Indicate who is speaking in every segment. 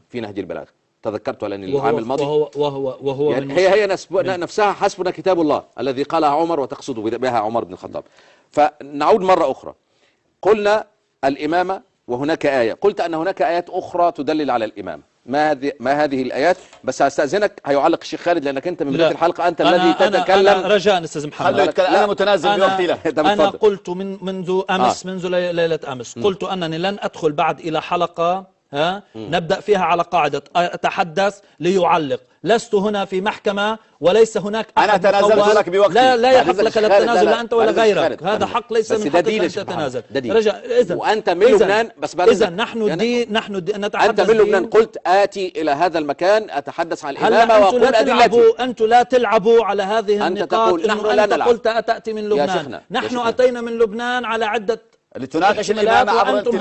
Speaker 1: في نهج البلاغة، تذكرتها لأن العام الماضي.
Speaker 2: وهو
Speaker 1: يعني هي نفسها حسبنا كتاب الله الذي قالها عمر وتقصد بها عمر بن الخطاب. فنعود مرة أخرى، قلنا الإمامة وهناك آية، قلت أن هناك آيات أخرى تدلل على الإمامة. ما هذه الآيات؟ بس هستأذنك، هيعلق الشيخ خالد لأنك أنت من بداية الحلقة أنت الذي تتكلم.
Speaker 2: أنا رجاء أستاذ محمد،
Speaker 3: أنا متنازل بوقتي له.
Speaker 2: أنا قلت منذ أمس، منذ ليلة أمس، قلت أنني لن أدخل بعد إلى حلقة نبدأ فيها على قاعدة أتحدث ليعلق. لست هنا في محكمة وليس هناك أحد.
Speaker 3: أنا تنازلت لك بوقتي.
Speaker 2: لا يحق لك التنازل، لا أنت ولا غيرك. هذا حق ليس من حقك أن تتنازل.
Speaker 1: رجاء. وأنت من لبنان، بس
Speaker 2: إذا نحن نتحدث.
Speaker 1: أنت من لبنان قلت آتي إلى هذا المكان أتحدث عن الإمامة وأقول أدلتي.
Speaker 2: أنتم لا تلعبوا على هذه
Speaker 1: أنت
Speaker 2: النقاط.
Speaker 1: تقول نحن لا نلعب.
Speaker 2: قلت أتأتي من لبنان. نحن أتينا من لبنان على عدة
Speaker 3: لتناقش الإمامة عبر
Speaker 2: وأنتم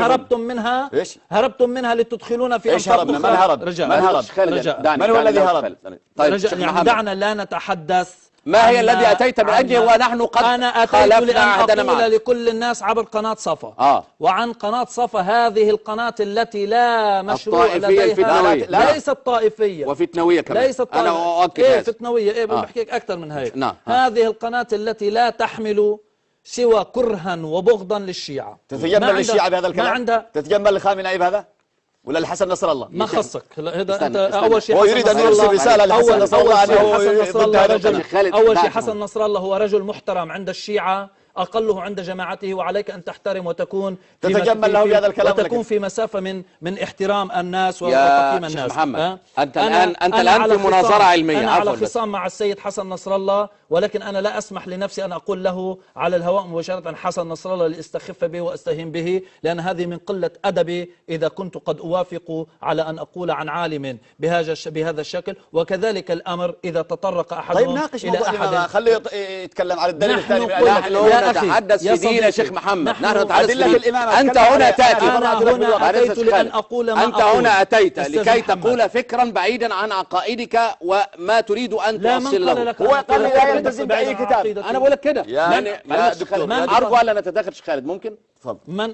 Speaker 2: هربتم منها لتدخلونا في
Speaker 3: إيش هربنا؟ من هرب؟ من هو الذي هرب؟
Speaker 1: طيب
Speaker 2: يعني دعنا لا نتحدث.
Speaker 1: ما هي الذي أتيت من أجله ونحن قد خالفنا عهدنا معك؟
Speaker 2: أنا أتيت لأن أقول لكل الناس عبر قناة صفا وعن قناة صفا، هذه القناة التي لا مشروع لديها، ليست طائفية
Speaker 1: وفتنوية كمان.
Speaker 2: ليست طائفية.
Speaker 1: أنا أؤكد
Speaker 2: فتنوية. بحكيك أكثر من هيك. هذه القناة التي لا تحمل سوى كرها وبغضا للشيعة.
Speaker 3: تتجمل للشيعة بهذا الكلام؟ تتجمل لخامنئي بهذا؟ ولا الحسن نصر الله؟
Speaker 2: ما خصك هذا. انت اول شيء
Speaker 3: هو يريد ان يرسل رساله لحسن نصر الله
Speaker 2: اول شيء حسن نصر الله هو رجل محترم عند الشيعة، أقله عند جماعته، وعليك أن تحترم وتكون
Speaker 3: تتجمل له بهذا الكلام،
Speaker 2: وتكون في مسافة من احترام الناس وتقييم الناس.
Speaker 1: محمد أنت الآن في مناظرة علمية.
Speaker 2: أنا على خصام مع السيد حسن نصر الله، ولكن أنا لا أسمح لنفسي أن أقول له على الهواء مباشرة حسن نصر الله لأستخف به وأستهين به، لأن هذه من قلة أدبي إذا كنت قد أوافق على أن أقول عن عالم بهذا الشكل. وكذلك الأمر إذا تطرق أحدهم إلى أحد.
Speaker 3: خليه يتكلم على الدليل الثاني.
Speaker 1: نتحدث في دين يا شيخ محمد.
Speaker 3: نحن نتحدث في الإمامة.
Speaker 1: أنت هنا تأتي.
Speaker 2: أنا أتيت لأن أقول ما
Speaker 1: أنت هنا أتيت لكي تقول فكرا بعيدا عن عقائدك وما تريد أن توصل له.
Speaker 3: هو قال لا يلتزم بأي كتاب.
Speaker 1: أنا بقول لك كده. أرجو ألا نتداخل. شيخ خالد ممكن؟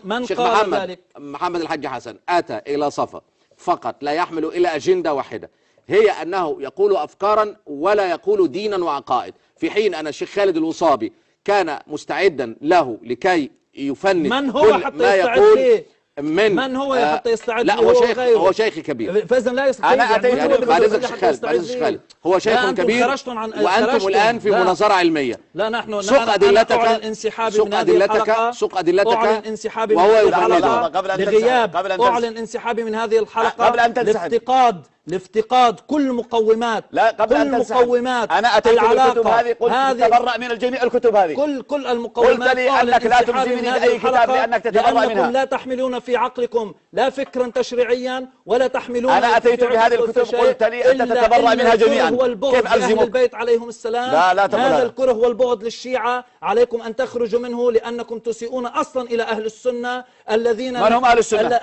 Speaker 2: من
Speaker 1: شيخ
Speaker 2: قال ذلك؟
Speaker 1: محمد الحاج حسن أتى إلى صفا فقط لا يحمل إلى أجندة واحدة، هي أنه يقول أفكارا ولا يقول دينا وعقائد، في حين أن الشيخ خالد الوصابي كان مستعدا له لكي يفند
Speaker 2: من هو حتى ما يقول. من هو حتى يستعد؟
Speaker 1: لا هو شيخ كبير.
Speaker 2: فإذا لا يستطيع.
Speaker 1: أنا أتيت بعد الشيخ خالد هو شيخ كبير وأنتم الآن في مناظرة علمية.
Speaker 2: لا نحن
Speaker 1: سق أدلتك
Speaker 2: وهو يفند لغياب. أعلن انسحابي من هذه الحلقة
Speaker 3: قبل أن تنسحب
Speaker 2: لافتقاد كل مقومات.
Speaker 3: لا قبل أن تنسحب. أنا أتيت بالكتب هذه قلت تتبرأ من الجميع الكتب هذه.
Speaker 2: كل المقومات.
Speaker 3: قلت لي أنك لا تلزمني بأي كتاب لأنك تتبرأ منها.
Speaker 2: لا تحملون في عقلكم لا فكرا تشريعيا ولا تحملون.
Speaker 3: أنا أتيت بهذه الكتب قلت لي أنت تتبرأ منها جميعا.
Speaker 2: كيف ألزمك؟ أهل البيت عليهم السلام.
Speaker 3: لا تقول
Speaker 2: هذا الكره والبغض للشيعة عليكم أن تخرجوا منه، لأنكم تسيئون أصلا إلى أهل السنة الذين.
Speaker 3: من هم أهل السنة؟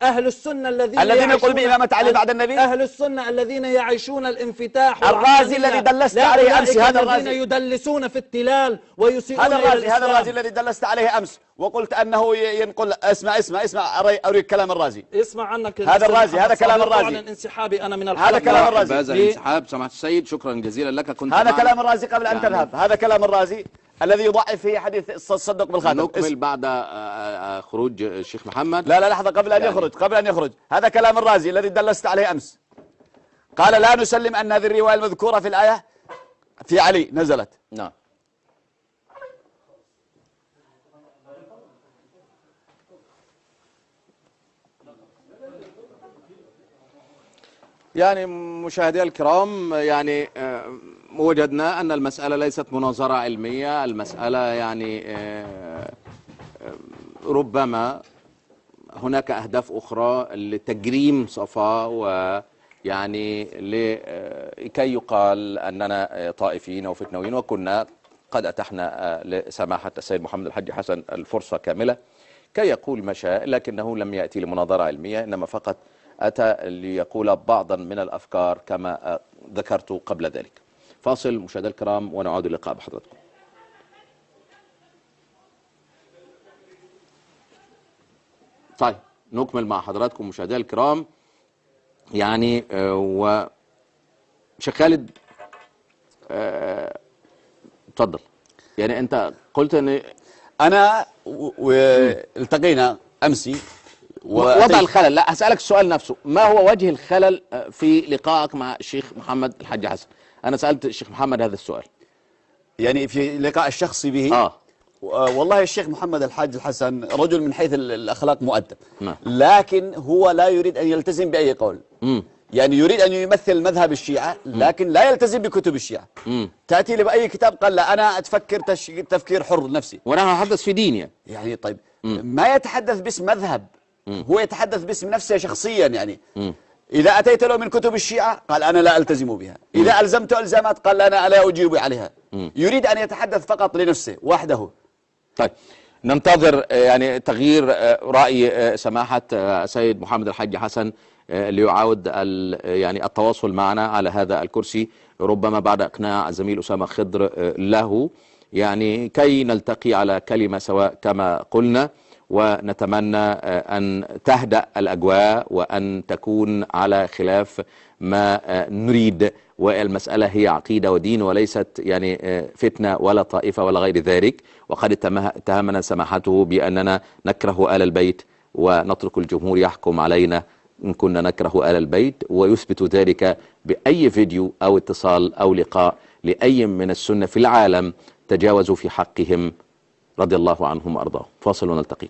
Speaker 2: أهل السنة الذين
Speaker 3: يقول بإمامة علي بعد النبي.
Speaker 2: أهل السنة الذين يعيشون الانفتاح.
Speaker 3: الرازي الذي دلست عليه أمس، هذا الرازي
Speaker 2: الذين يدلسون في التلال ويسيئون إلى الإسلام.
Speaker 3: هذا الرازي الذي دلست عليه أمس وقلت أنه ينقل. اسمع أريد كلام الرازي.
Speaker 2: اسمع عنك
Speaker 3: هذا الرازي، هذا كلام الرازي.
Speaker 2: أعلن انسحابي أنا من الحلقة.
Speaker 3: هذا كلام الرازي.
Speaker 1: هذا الانسحاب سماحة السيد شكرا جزيلا لك.
Speaker 3: هذا كلام الرازي قبل أن تذهب. هذا كلام الرازي الذي يضعف فيه حديث الصدق بالخاتم.
Speaker 1: نكمل بعد خروج الشيخ محمد.
Speaker 3: لا لحظة قبل أن يخرج. هذا كلام الرازي الذي دلست عليه أمس. قال لا نسلم أن هذه الرواية المذكورة في الآية في علي نزلت.
Speaker 1: نعم. يعني مشاهدي الكرام، يعني وجدنا أن المسألة ليست مناظرة علمية، المسألة يعني ربما هناك أهداف أخرى لتجريم صفا، ويعني لكي يقال أننا طائفيين أو فتنويين، وكنا قد أتحنا لسماحة السيد محمد الحاج حسن الفرصة كاملة كي يقول ما شاء، لكنه لم يأتي لمناظرة علمية، إنما فقط أتى ليقول بعضا من الأفكار كما ذكرت قبل ذلك. فاصل مشاهدينا الكرام ونعود اللقاء بحضراتكم. طيب نكمل مع حضراتكم مشاهدينا الكرام. يعني شيخ خالد اتفضل. يعني انت قلت ان
Speaker 3: انا والتقينا امسي
Speaker 1: وضع الخلل. لا، هسألك السؤال نفسه، ما هو وجه الخلل في لقائك مع الشيخ محمد الحاج حسن؟ انا سألت الشيخ محمد هذا السؤال
Speaker 3: يعني في لقاء الشخصي به. والله الشيخ محمد الحاج الحسن رجل من حيث الأخلاق مؤدب، لكن هو لا يريد أن يلتزم بأي قول. يعني يريد أن يمثل مذهب الشيعة لكن لا يلتزم بكتب الشيعة. تأتي لي بأي كتاب قال لا أنا أتفكر تفكير حر نفسي،
Speaker 1: ونحن نتحدث في دين
Speaker 3: يعني طيب ما يتحدث باسم مذهب، هو يتحدث باسم نفسه شخصيا. يعني إذا أتيت له من كتب الشيعة قال أنا لا ألتزم بها، إذا ألزمته ألزامات قال أنا لا أجيب عليها. يريد أن يتحدث فقط لنفسه وحده.
Speaker 1: طيب ننتظر يعني تغيير رأي سماحة سيد محمد الحاج حسن ليعاود يعني التواصل معنا على هذا الكرسي، ربما بعد إقناع الزميل أسامة خضر له، يعني كي نلتقي على كلمة سواء كما قلنا، ونتمنى أن تهدأ الأجواء وأن تكون على خلاف ما نريد، والمسألة هي عقيدة ودين وليست يعني فتنة ولا طائفة ولا غير ذلك. وقد اتهمنا سماحته بأننا نكره آل البيت ونترك الجمهور يحكم علينا إن كنا نكره آل البيت، ويثبت ذلك بأي فيديو أو اتصال أو لقاء لأي من السنة في العالم تجاوزوا في حقهم رضي الله عنهم وأرضاهم. فاصل ونلتقي.